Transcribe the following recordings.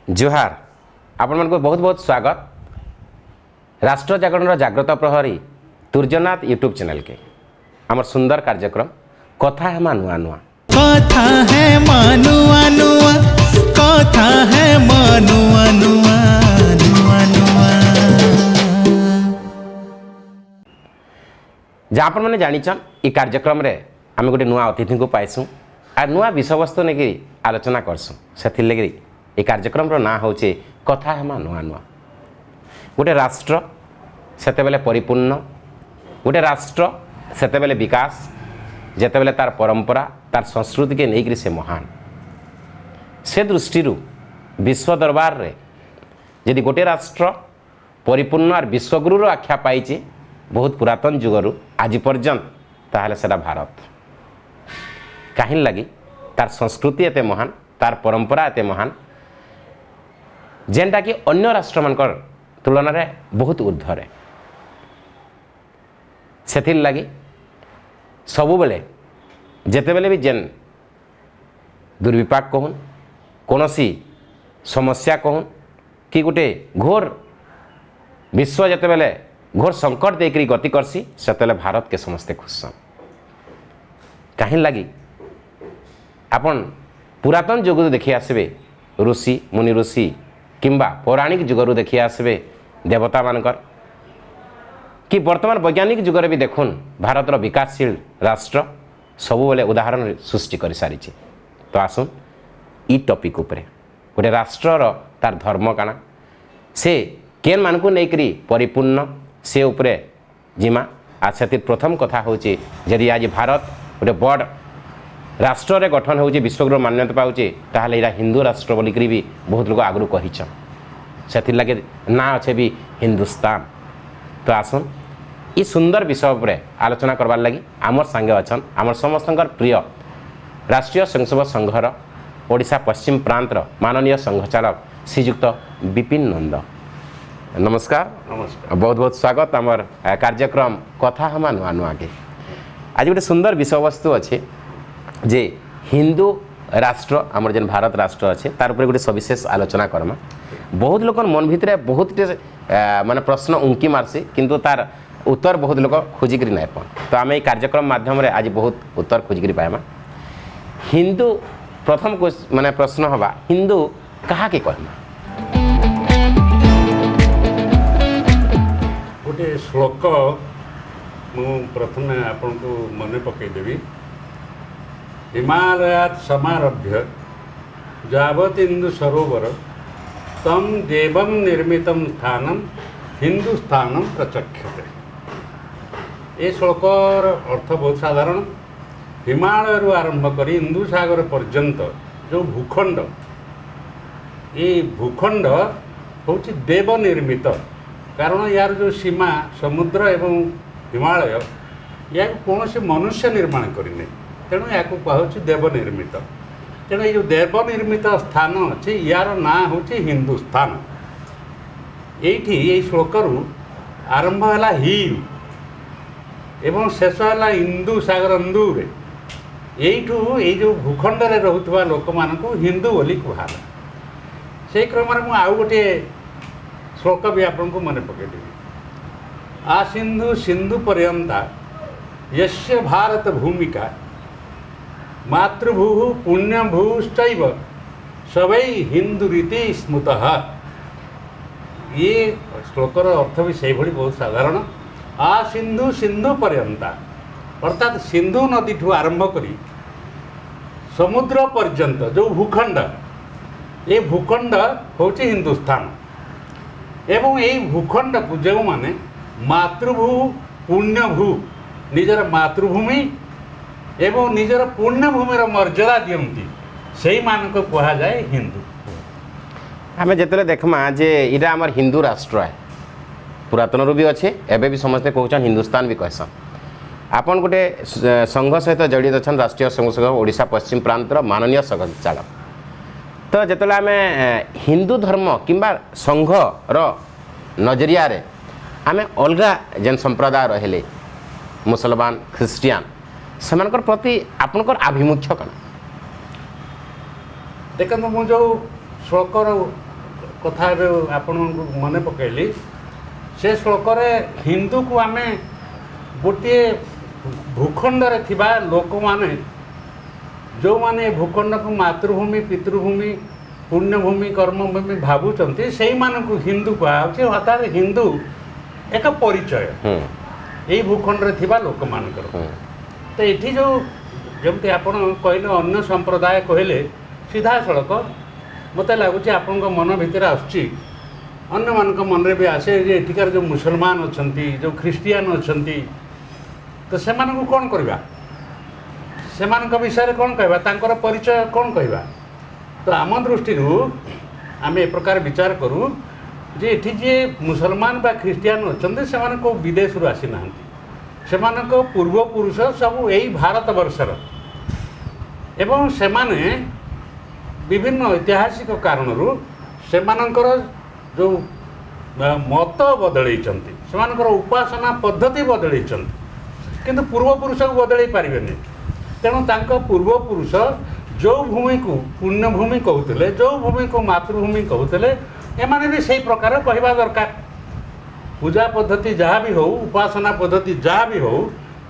जुहार आपण मन को बहुत बहुत स्वागत राष्ट्र जागरण जागृत प्रहरी तुर्जनाथ यूट्यूब चैनल के आमर सुंदर कार्यक्रम कथा है नुआ नुआ कथा है नुआ नुआ कथा है नुआ नुआ नुआ नुआ जहाँ आपण मैंने जानिछन ई कार्यक्रम रे आम गोटे नुआ अतिथि को पाइसु आ नुआ विषय वस्तु नहीं आलोचना करसु से लगे ये कार्यक्रम ना हूँ कथा है नुआ नुआ गोटे राष्ट्र सेतेबेले परिपूर्ण गोटे राष्ट्र सेतेबेले विकास जेतेबेले तार परंपरा तार संस्कृति के नहीं से महान से दृष्टि विश्व दरबार रे यदि गोटे राष्ट्र परिपूर्ण और विश्वगुरु आख्या पाई बहुत पुरातन जुगरु आज पर्यंत ताहले सेटा भारत कहीं लगी तार संस्कृति एते महान तार परंपरा एते महान जेनटा कि अन्य राष्ट्र मानकर तुलन में बहुत ऊर्ध्वरे से लगी सबु बेले जेतेबेले भी जेन दुर्विपाक कहून कौन समस्या कहून कि गोटे घोर विश्व जेतेबेले घोर संकट देकरी गति करसी सेतेले भारत के समस्ते खुश सन कहीं लगी आपण पुरातन जुग देखी आसबे ऋषि मुनि ऋषि किंबा पौराणिक जुगरु देखी आसबे देवता मानकर कि वर्तमान वैज्ञानिक जुगर भी देखुन भारतर विकासशील राष्ट्र सबुबले उदाहरण सृष्टि कर सारी तो आसुन ई टॉपिक उपरे गोटे राष्ट्रर तार धर्म काना से केन मानकु नेकरी परिपूर्ण से उपरे जिमा आज से प्रथम कथा होची यदि आज भारत गोटे बड़ राष्ट्र रे गठन होची विश्वगुरु मान्यता पाउची ताहले इरा हिंदू राष्ट्र बोलिकरी भी बहुत लोग आगु कहिछन से लगे ना अच्छे भी हिंदुस्तान तो आसन ये सुंदर विषय पर आलोचना करवार लगी आमर सांगे अच्छन आमर समस्त प्रिय राष्ट्रीय स्वयंसेवक संघर ओडिशा पश्चिम प्रांतर माननीय संघचालक श्रीजुक्त विपिन नंद नमस्कार नमस्कार बहुत बहुत स्वागत आमर कार्यक्रम कथा हमा नुआ नुआ के आज गोटे सुंदर विषय वस्तु अच्छे जे हिंदू राष्ट्र आमर जेन भारत राष्ट्र अच्छे तार उपरे गोटे सविशेष आलोचना करमा बहुत लोक मन भितर बहुत माने प्रश्न उंकी मारसी किंतु तार उत्तर बहुत लोग खोजिकी नाई पान तो आम ये कार्यक्रम माध्यम रे आज बहुत उत्तर खोजिकी पाइमा हिंदू प्रथम माने प्रश्न हवा हिंदू कहा के कहमा गोटे श्लोक मु प्रथम आपन को मन पकईदेवी हिमालयात् समारभ्य यावत् इंदु सरोवर तम देवं निर्मितम स्थानम हिंदुस्थानम प्रचक्षते ये श्लोकर अर्थ बहुत साधारण हिमालय आरंभ कर हिंदू सागर पर्यंत जो भूखंड ये भूखंड हूँ देव निर्मित कारण यार जो सीमा समुद्र एवं हिमालय या कौन से मनुष्य निर्माण करने तेणु या कहूँ देव निर्मित तेणु ये देव निर्मित स्थान अच्छे यार ना हूँ हिंदुस्तान ये श्लोकरू आरंभ है ही एवं शेष है इंदु सागर अंदुरे यू ये जो भूखंड रे रोहुवा लोक मान हिंदू बोली कहाला से क्रम में आउ गोटे श्लोक भी आपन को मन पकईदेवी आ सिंधु सिंधु पर्यंता यस्य भारत भूमिका मातृभू पुण्यभूश्चैव सवै हिंदू रीति स्मृतः ये श्लोकर अर्थ भी से भली बहुत साधारण आ सिंधु सिंधु पर्यंता अर्थात सिंधु नदी ठू आरंभ करी समुद्र पर्यंत जो भूखंड ये भूखंड हूँ हिंदुस्तान एवं यही भूखंड को जो माने मातृभू पुण्यभू निजर मातृभूमि एवं निजर पुण्यभूमिर मर्यादा दियंती से मानक कहा जाए हिंदू आम जिते देखमा जे इरा आमर हिंदू राष्ट्र है पुरातन भी अच्छे एवं भी समस्ते कहन हिंदुस्तान भी कहसन आपन गोटे संघ सहित जड़ित अच्छा राष्ट्रीय स्वयंसेवक ओडिशा पश्चिम प्रांतर माननीय संघचालक तो जिते आम हिंदू धर्म किंबा संघर नजरिया रे आम अलग जेन संप्रदाय रहे मुसलमान ख्रिस्टियान से प्रति आपनकर आभिमुख्य कण देखो मुझे श्लोकर କଥା ଏବେ ଆପଣଙ୍କୁ ମନେ ପକାଇଲି ସେ ଶ୍ଳୋକରେ ହିନ୍ଦୁକୁ ଆମେ ଗୋଟିଏ ଭୂଖଣ୍ଡରେ ଥିବା ଲୋକମାନେ ଯେଉଁମାନେ ଏ ଭୂଖଣ୍ଡକୁ ମାତୃଭୂମି ପିତୃଭୂମି ପୁଣ୍ୟଭୂମି କର୍ମଭୂମି ଭାବୁଛନ୍ତି ସେଇମାନଙ୍କୁ ହିନ୍ଦୁ କୁହାହେଉଛି। ଅର୍ଥାତ୍ ହିନ୍ଦୁ ଏକ ପରିଚୟ ଏଇ ଭୂଖଣ୍ଡରେ ଥିବା ଲୋକମାନଙ୍କର। ତ ଏଠି ଯେଉଁ ଯେମିତି ଆପଣ କହିଲେ ଅନ୍ୟ ସମ୍ପ୍ରଦାୟ କହିଲେ ସିଧାସଳଖ ମୋତେ ଲାଗୁଛି ଆପଣଙ୍କ ମନ ଭିତରେ ଆସୁଛି, ଅନ୍ୟମାନଙ୍କ ମନରେ ବି ଆସେ ଯେ ଏଠିକାର ଯେଉଁ ମୁସଲମାନ ଅଛନ୍ତି, ଯେଉଁ ଖ୍ରୀଷ୍ଟିଆନ ଅଛନ୍ତି, ତ ସେମାନଙ୍କୁ କ'ଣ କରିବା, ସେମାନଙ୍କ ବିଷୟରେ କ'ଣ କହିବା, ତାଙ୍କର ପରିଚୟ କ'ଣ କହିବା। ତ ଆମ ଦୃଷ୍ଟିରୁ ଆମେ ଏ ପ୍ରକାର ବିଚାର କରୁ ଯେ ଏଠି ଯିଏ ମୁସଲମାନ ବା ଖ୍ରୀଷ୍ଟିଆନ ଅଛନ୍ତି ସେମାନେ କେଉଁ ବିଦେଶରୁ ଆସିନାହାନ୍ତି, ସେମାନଙ୍କ ପୂର୍ବପୁରୁଷ ସବୁ ଏଇ ଭାରତବର୍ଷର ଏବଂ ସେମାନେ ବିଭିନ୍ନ ଐତିହାସିକ କାରଣରୁ ସେମାନଙ୍କର ଯେଉଁ ମତ ବଦଳେଇଛନ୍ତି, ସେମାନଙ୍କର ଉପାସନା ପଦ୍ଧତି ବଦଳେଇଛନ୍ତି, କିନ୍ତୁ ପୂର୍ବପୁରୁଷକୁ ବଦଳେଇ ପାରିବେନି। ତେଣୁ ତାଙ୍କ ପୂର୍ବପୁରୁଷ ଯେଉଁ ଭୂମିକୁ ପୁଣ୍ୟଭୂମି କହୁଥିଲେ, ଯେଉଁ ଭୂମିକୁ ମାତୃଭୂମି କହୁଥିଲେ, ଏମାନେ ବି ସେଇ ପ୍ରକାର କହିବା ଦରକାର। ପୂଜା ପଦ୍ଧତି ଯାହା ବି ହେଉ, ଉପାସନା ପଦ୍ଧତି ଯାହା ବି ହେଉ,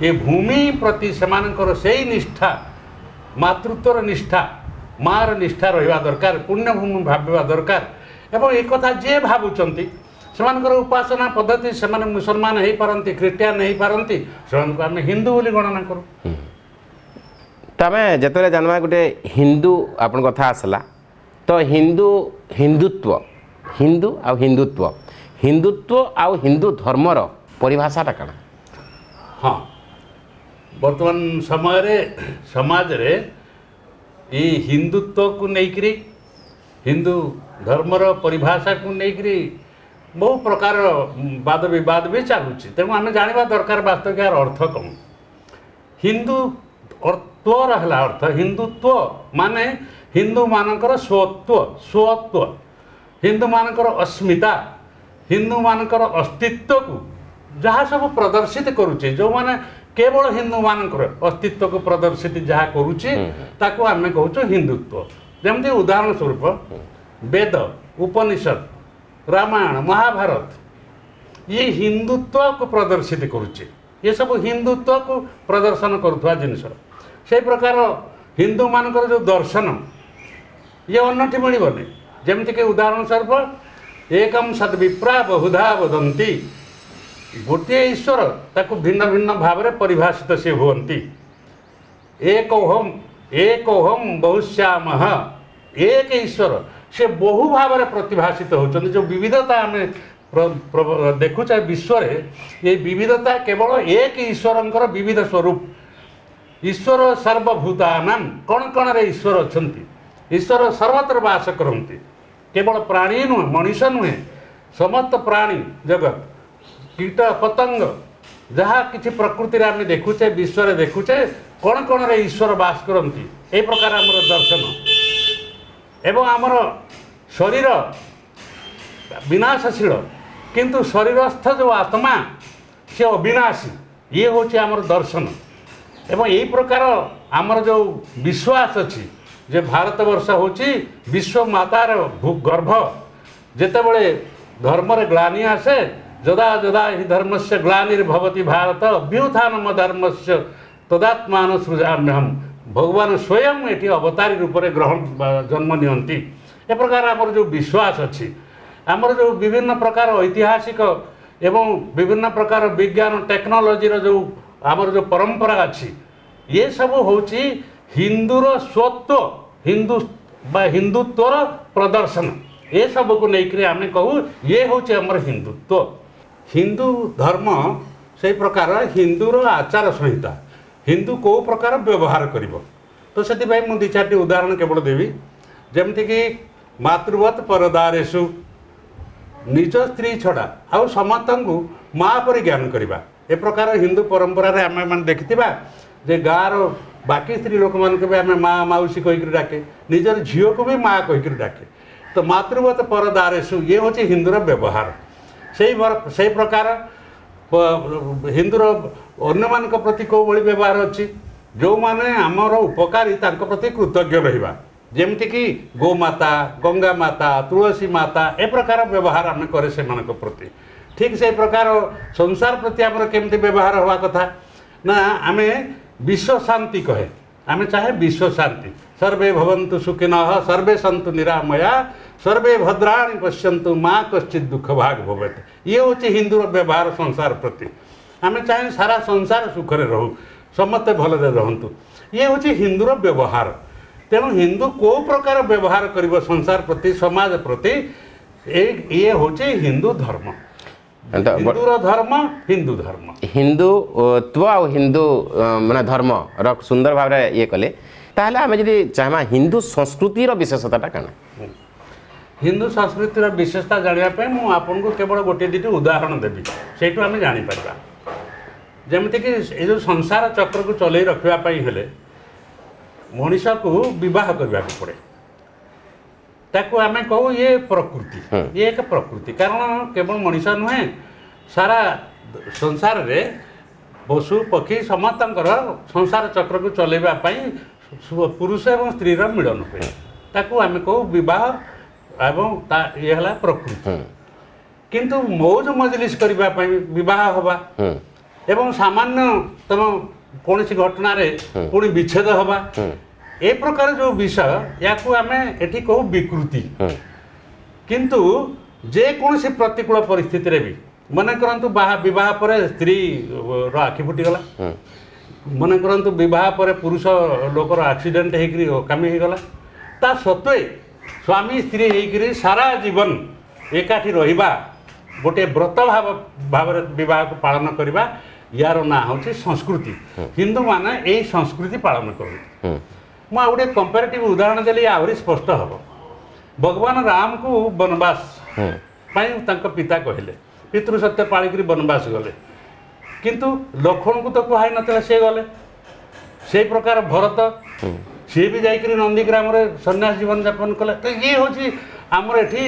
ଏ ଭୂମି ପ୍ରତି ସେମାନଙ୍କର ସେଇ ନିଷ୍ଠା, ମାତୃତ୍ୱର ନିଷ୍ଠା, ମାଆର ନିଷ୍ଠା ରହିବା ଦରକାର, ପୁଣ୍ୟଭୂମି ଭାବିବା ଦରକାର। ଏବଂ ଏ କଥା ଯିଏ ଭାବୁଛନ୍ତି ସେମାନଙ୍କର ଉପାସନା ପଦ୍ଧତି, ସେମାନେ ମୁସଲମାନ ହେଇପାରନ୍ତି, ଖ୍ରୀଷ୍ଟିଆନ ହେଇପାରନ୍ତି, ସେମାନଙ୍କୁ ଆମେ ହିନ୍ଦୁ ବୋଲି ଗଣନା କରୁ। ତ ଆମେ ଯେତେବେଳେ ଜାଣିବା ଗୋଟେ ହିନ୍ଦୁ ଆପଣ କଥା ଆସିଲା, ତ ହିନ୍ଦୁତ୍ୱ ହିନ୍ଦୁ ଆଉ ହିନ୍ଦୁତ୍ୱ ଆଉ ହିନ୍ଦୁ ଧର୍ମର ପରିଭାଷାଟା କ'ଣ? ହଁ, ବର୍ତ୍ତମାନ ସମୟରେ ସମାଜରେ ଏଇ ହିନ୍ଦୁତ୍ୱକୁ ନେଇକରି, ହିନ୍ଦୁ ଧର୍ମର ପରିଭାଷାକୁ ନେଇକରି ବହୁ ପ୍ରକାର ବାଦ ବିବାଦ ବି ଚାଲୁଛି। ତେଣୁ ଆମେ ଜାଣିବା ଦରକାର ବାସ୍ତବିକ ଏହାର ଅର୍ଥ କ'ଣ। ହିନ୍ଦୁତ୍ୱର ହେଲା ଅର୍ଥ, ହିନ୍ଦୁତ୍ୱ ମାନେ ହିନ୍ଦୁମାନଙ୍କର ସ୍ୱତ୍ୱ, ହିନ୍ଦୁମାନଙ୍କର ଅସ୍ମିତା, ହିନ୍ଦୁମାନଙ୍କର ଅସ୍ତିତ୍ୱକୁ ଯାହା ସବୁ ପ୍ରଦର୍ଶିତ କରୁଛି, ଯେଉଁମାନେ କେବଳ ହିନ୍ଦୁମାନଙ୍କର ଅସ୍ତିତ୍ୱକୁ ପ୍ରଦର୍ଶିତ ଯାହା କରୁଛି ତାକୁ ଆମେ କହୁଛୁ ହିନ୍ଦୁତ୍ୱ। ଯେମିତି ଉଦାହରଣ ସ୍ୱରୂପ ବେଦ, ଉପନିଷଦ, ରାମାୟଣ, ମହାଭାରତ ଇଏ ହିନ୍ଦୁତ୍ୱକୁ ପ୍ରଦର୍ଶିତ କରୁଛି, ଏସବୁ ହିନ୍ଦୁତ୍ୱକୁ ପ୍ରଦର୍ଶନ କରୁଥିବା ଜିନିଷ। ସେଇ ପ୍ରକାର ହିନ୍ଦୁମାନଙ୍କର ଯେଉଁ ଦର୍ଶନ ଇଏ ଅନ୍ୟଠି ମିଳିବନି। ଯେମିତିକି ଉଦାହରଣ ସ୍ୱରୂପ ଏକମ୍ ସଦ୍ବିପ୍ରା ବହୁଧା ବଦନ୍ତି, ଗୋଟିଏ ଈଶ୍ୱର ତାକୁ ଭିନ୍ନ ଭିନ୍ନ ଭାବରେ ପରିଭାଷିତ ସେ ହୁଅନ୍ତି। ଏକୋହମ୍ ବହୁଶ୍ୟାମଃ, ଏକ ଈଶ୍ୱର ସେ ବହୁ ଭାବରେ ପ୍ରତିଭାଷିତ ହେଉଛନ୍ତି। ଯେଉଁ ବିବିଧତା ଆମେ ଦେଖୁଛେ ବିଶ୍ୱରେ, ଏ ବିବିଧତା କେବଳ ଏକ ଈଶ୍ୱରଙ୍କର ବିବିଧ ସ୍ୱରୂପ। ଈଶ୍ୱର ସର୍ବଭୂତାନାଂ, କଣ କଣରେ ଈଶ୍ୱର ଅଛନ୍ତି, ଈଶ୍ୱର ସର୍ବତ୍ର ବାସ କରନ୍ତି। କେବଳ ପ୍ରାଣୀ ନୁହେଁ, ମଣିଷ ନୁହେଁ, ସମସ୍ତ ପ୍ରାଣୀ ଜଗତ, କୀଟ ପତଙ୍ଗ, ଯାହା କିଛି ପ୍ରକୃତିରେ ଆମେ ଦେଖୁଛେ, ବିଶ୍ୱରେ ଦେଖୁଛେ, କଣ କଣରେ ଈଶ୍ୱର ବାସ କରନ୍ତି। ଏହି ପ୍ରକାର ଆମର ଦର୍ଶନ। ଏବଂ ଆମର ଶରୀର ବିନାଶଶୀଳ, କିନ୍ତୁ ଶରୀରସ୍ଥ ଯେଉଁ ଆତ୍ମା ସେ ଅବିନାଶୀ, ଇଏ ହେଉଛି ଆମର ଦର୍ଶନ। ଏବଂ ଏହି ପ୍ରକାର ଆମର ଯେଉଁ ବିଶ୍ୱାସ ଅଛି ଯେ ଭାରତବର୍ଷ ହେଉଛି ବିଶ୍ୱ ମାତାର ଗର୍ଭ, ଯେତେବେଳେ ଧର୍ମରେ ଗ୍ଲାନି ଆସେ, ଯଦା ଯଦା ହି ଧର୍ମସ୍ୟ ଗ୍ଲାନିର୍ଭବତି ଭାରତ ଅଭ୍ୟୁତ୍ଥାନମ ଧର୍ମସ୍ୟ ତଦାତ୍ମାନ ସୃଜାମ୍ୟହମ୍, ଭଗବାନ ସ୍ୱୟଂ ଏଠି ଅବତାରୀ ରୂପରେ ଜନ୍ମ ନିଅନ୍ତି। ଏ ପ୍ରକାର ଆମର ଯେଉଁ ବିଶ୍ୱାସ ଅଛି, ଆମର ଯେଉଁ ବିଭିନ୍ନ ପ୍ରକାର ଐତିହାସିକ ଏବଂ ବିଭିନ୍ନ ପ୍ରକାର ବିଜ୍ଞାନ ଟେକ୍ନୋଲୋଜିର ଯେଉଁ ଆମର ଯେଉଁ ପରମ୍ପରା ଅଛି, ଏସବୁ ହେଉଛି ହିନ୍ଦୁର ସ୍ୱତ୍ୱ, ହିନ୍ଦୁ ବା ହିନ୍ଦୁତ୍ୱର ପ୍ରଦର୍ଶନ। ଏସବୁକୁ ନେଇକରି ଆମେ କହୁ ଇଏ ହେଉଛି ଆମର ହିନ୍ଦୁତ୍ୱ। ହିନ୍ଦୁ ଧର୍ମ ସେଇ ପ୍ରକାର ହିନ୍ଦୁର ଆଚାର ସଂହିତା, ହିନ୍ଦୁ କେଉଁ ପ୍ରକାର ବ୍ୟବହାର କରିବ। ତ ସେଥିପାଇଁ ମୁଁ ଦୁଇ ଚାରିଟି ଉଦାହରଣ କେବଳ ଦେବି। ଯେମିତିକି ମାତୃବତ୍ ପରଦାରେଷୁ, ନିଜ ସ୍ତ୍ରୀ ଛଡ଼ା ଆଉ ସମସ୍ତଙ୍କୁ ମା' ପରି ଜ୍ଞାନ କରିବା। ଏ ପ୍ରକାର ହିନ୍ଦୁ ପରମ୍ପରାରେ ଆମେମାନେ ଦେଖିଥିବା ଯେ ଗାଁର ବାକି ସ୍ତ୍ରୀ ଲୋକମାନଙ୍କୁ ବି ଆମେ ମା' ମାଉସୀ କହିକରି ଡାକେ, ନିଜର ଝିଅକୁ ବି ମା' କହିକରି ଡାକେ। ତ ମାତୃବତ୍ ପରଦାରେଷୁ ଇଏ ହେଉଛି ହିନ୍ଦୁର ବ୍ୟବହାର। ସେଇ ପ୍ରକାର ହିନ୍ଦୁର ଅନ୍ୟମାନଙ୍କ ପ୍ରତି କେଉଁଭଳି ବ୍ୟବହାର ଅଛି, ଯେଉଁମାନେ ଆମର ଉପକାରୀ ତାଙ୍କ ପ୍ରତି କୃତଜ୍ଞ ରହିବା, ଯେମିତି କି ଗୋମାତା ଗଙ୍ଗା ମାତା ତୁଳସୀ ମାତା ଏ ପ୍ରକାର ବ୍ୟବହାର ଆମେ କରେ ସେମାନଙ୍କ ପ୍ରତି ଠିକ୍ ସେଇ ପ୍ରକାର ସଂସାର ପ୍ରତି ଆମର କେମିତି ବ୍ୟବହାର ହେବା କଥା ନା ଆମେ ବିଶ୍ୱ ଶାନ୍ତି କହେ ଆମେ ଚାहे ବିଶ୍ୱ ଶାନ୍ତି सर्वे भवन्तु सुखिनः सर्वे सन्तु निरामया सर्वे भद्राणि पश्यन्तु माँ कश्चित दुख भाग भवेत् ये होची हिंदूर व्यवहार संसार प्रति आमे चाहे सारा संसार सुखरे रहू समस्ते भलरे रहंतु ये होची हिंदूर व्यवहार तेणु हिंदू को प्रकार व्यवहार करिवो संसार प्रति समाज प्रति ये होची हिंदू धर्म हिंदूर धर्म हिंदू धर्म हिंदुत्व आ हिंदू माने धर्म र सुंदर भाव ये कले ताहले आमे जदि चाहमा हिंदू संस्कृतिर विशेषताटा काना हिंदू संस्कृतिर विशेषता जानिया पे मु आपन को केवल गोटे दिटी उदाहरण देबी सेठु आमे जानि परबा जेमति कि ए जो संसार चक्र को चलै रखिबा पई हेले मनुष्य को विवाह करबा को पड़े ताको आमे कहू ये प्रकृति ये एक प्रकृति कारण केवल मनुष्य नुहे सारा संसार रे पशु पक्षी समस्तंकर संसार चक्र को चलैबा पई पुरुष एवं स्त्री मिलन हुए ताकू आमे कहू विवाह एवं ये हला प्रकृति किंतु मौज मजलिस करबा पई विवाह हवा एवं सामान्य तम कौन सी घटना रे पुणी विच्छेद हवा ए प्रकार जो विषय या को आमे एठी कहू विकृति किंतु जे कौन सी प्रतिकूल परिस्थिति रे भी मन करंतु विवाह पर स्त्री रो आखि फुटी गला मन करंतु विवाह पर पुरुष लोकर एक्सीडेंट हेकरी कामी हे गला ता सत्वे स्वामी स्त्री हेकरी सारा जीवन एकाठी रहिबा गोटे व्रत भाव विवाह को पालन करबा यार ना होची संस्कृति हिंदू माने एई संस्कृति पालन करू मु गोटे कंपैरेटिव उदाहरण देली आवरी स्पष्ट हबो भगवान राम को वनवास पाई तांको पिता कहले पितृ सत्य पाळिकरी वनवास गले किंतु लक्ष्मण को तो कहाई नथिला से गले से प्रकार भरत सी भी जाइकरी नंदीग्राम रे सन्यास जीवन यापन कले तो ये होची हमर एठी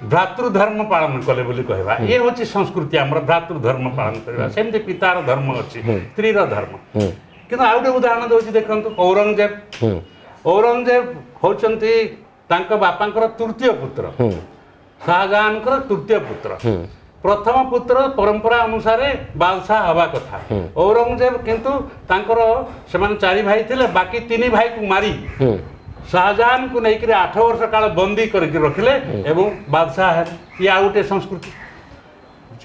भ्रातृधर्म पालन कले बोली कहबा ये होची संस्कृति हमर भ्रातृधर्म पालन करबा सेमते पितार धर्म अछि स्त्रीर धर्म किंतु आउटे उदाहरण दोची देखंतु औरंगजेब होचंती तांको बापांकर तृतीय पुत्र शाहजहांकर तृतीय पुत्र प्रथम पुत्र परंपरा अनुसार बादशाह हवा कथा औरंगजेब किंतु तांकर सेमान चारि भाई थिले बाकी तीन भाई को मारी शाहजहां को नहीं 8 वर्ष काल बंदी करके रखिले एवं बादशाह ये आउटे संस्कृति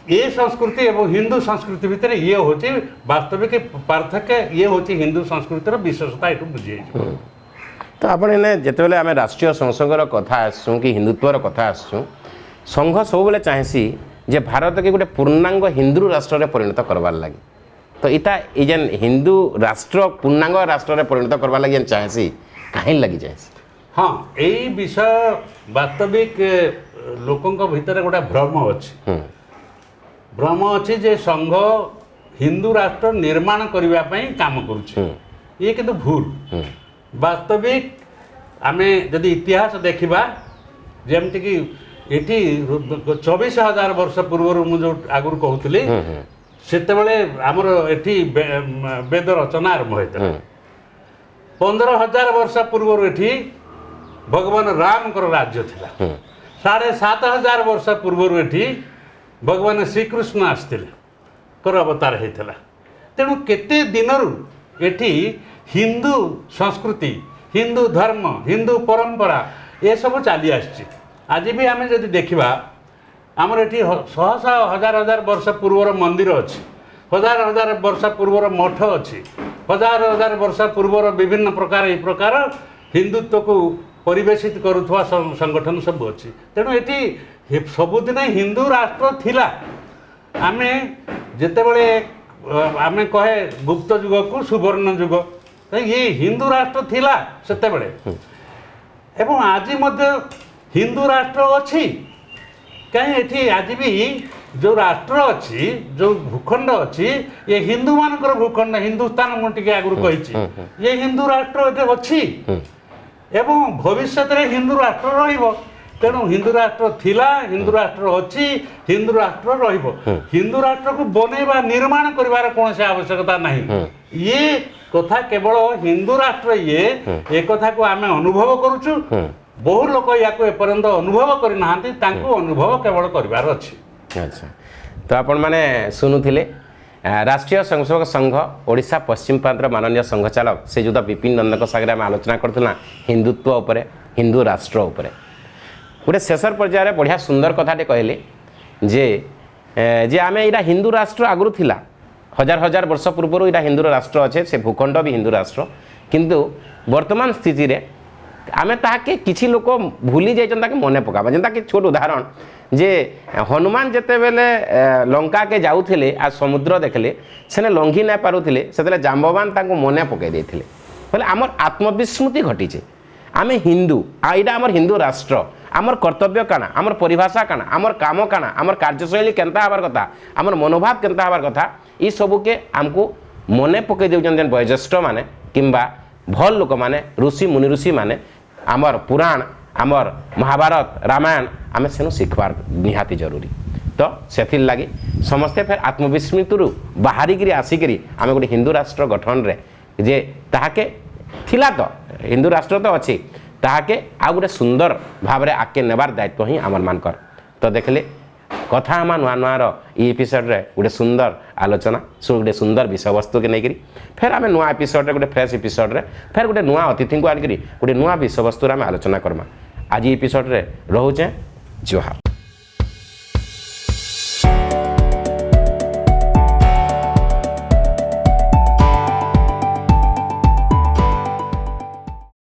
ये संस्कृति एवं हिंदू संस्कृति भितर ये होची वास्तविक पार्थक्य ये होची हिंदू संस्कृतिर विशेषता एटु बुझी तो आपण ने जेतेबेले आमे राष्ट्रीय संसंगर कथा आसु कि हिंदुत्वर कथा आसु संघ सब बेले चाहेसी जे भारत के गोटे पूर्णांग हिंदू राष्ट्र रे परिणत करबार लागि तो इता इजन हिंदू राष्ट्र पूर्णांग राष्ट्र रे परिणत करबार लागि चाहेसी काहे लागि चाहेसी हां एई विषय वास्तविक लोकंक भितर गोटे भ्रम अच्छी जे संघ हिंदू राष्ट्र निर्माण करबा पई काम करूछ ये किंतु भूल वास्तविक आमे यदि इतिहास देखिबा जेमति कि एटी 24,000 वर्ष पूर्व मु जो आगुर कहूली सेते बेले हमर एटी वेद रचना आरंभ होता 15,000 वर्ष पूर्व एटी भगवान राम कर राज्य थिला 7,500 वर्ष पूर्व एटी भगवान श्रीकृष्ण आसथिले कर अवतार होता तेणु केते दिनरु एटी हिंदू संस्कृति हिंदू धर्म हिंदू परंपरा ये सब चली आछि आज भी आम जदि देखा आमर ये शह हजार हजार वर्ष पूर्वर मंदिर अच्छी हजार हजार वर्ष पूर्वर मठ अच्छी हजार हजार वर्ष पूर्वर विभिन्न प्रकार ये प्रकार हिंदुत्व को परिवेशित करुवा संगठन सब अच्छी तेणु ये सबुदिन हिंदू राष्ट्र थिला आमे जेतेबेले आमे कहे गुप्त युग को सुवर्ण युग ये हिंदू राष्ट्र थिला सेतेबेले एवं आज मध्य हिंदू राष्ट्र अच्छी कहीं एठी आज भी जो राष्ट्र अच्छी जो भूखंड अच्छी ये हिंदू मानकर भूखंड हिंदुस्तान मुझे आगुरी कही ये हिंदू राष्ट्र अच्छी एवं भविष्य में हिंदू राष्ट्र रहिबो तेणु हिंदू राष्ट्र थिला हिंदू राष्ट्र अच्छी हिंदू राष्ट्र रहिबो हिंदू राष्ट्र को बनैबा निर्माण करिवार कोनोसी आवश्यकता नहीं ये कथा केवल हिंदू राष्ट्र ये एक कथा को आमे अनुभव करूछु बहु लोक या को एपर्यंत अनुभव करि नाहंती तांको अनुभव केवल करिवार अछि। अच्छा तो आपण माने सुनुथिले राष्ट्रीय स्वयंसेवक संघ ओडिशा पश्चिम प्रांतर माननीय संघचालक से जो विपिन नंदक सागर आम आलोचना करूँ हिंदुत्व उपरे हिंदू राष्ट्र उपरे गोटे शेषर पर्यायर बढ़िया सुंदर कथाटे कहले जे आम यहाँ हिंदू राष्ट्र आगुरी थिला हजार हजार वर्ष पूर्व यहाँ हिंदू राष्ट्र अच्छे से भूखंड भी हिंदू राष्ट्र किंतु वर्तमान स्थिति रे आमे ताके किछि लोक भूली जाइछन ताके मने पकाबा जेंता कि छोट उदाहरण जे हनुमान जेते बेले लंका के जाउथिले आ समुद्र देखले सेने लंघी ना पारुथिले सेतले जाम्बवान ताको मने पकाई देथिले बोले हमर आत्मविस्मृति घटिছে आमे हिंदू आ इडा हमर हिंदू राष्ट्र आमर कर्तव्य काना आमर परिभाषा काना आमर काम काना आमर कार्यशैली केनता हबार कथा आमर मनोभाव केनता हबार कथा ई सबू के आमको मने पकाई देउछन जेन वयोज्येष्ठ माने किंबा भल लोक माने ऋषि मुनि ऋषि माने आमर पुराण आमर महाभारत रामायण आम सेनु शिखबार निहाती जरूरी तो से लगी समस्ते फिर आत्मविस्मृति बाहरिकी आसिकी आम गोटे हिंदू राष्ट्र गठन रे जे ताहाके थिला तो हिंदू राष्ट्र तो अच्छी ताहाके आ गोटे सुंदर भाव में आगे नेबार दायित्व ही आमर मानकर तो देखले कथा आम नुआ नुआर एपिसोड रे गोटे सुंदर आलोचना गोटे सुंदर विषय वस्तु के लेकर फिर आम नुआ एपिसोड रे गोटे फ्रेश एपिसोड रे फिर गोटे नुआ अतिथि को आनिक गोटे नुआ विषय वस्तु आम आलोचना करमा आज एपिसोड रे रोचे जोहार।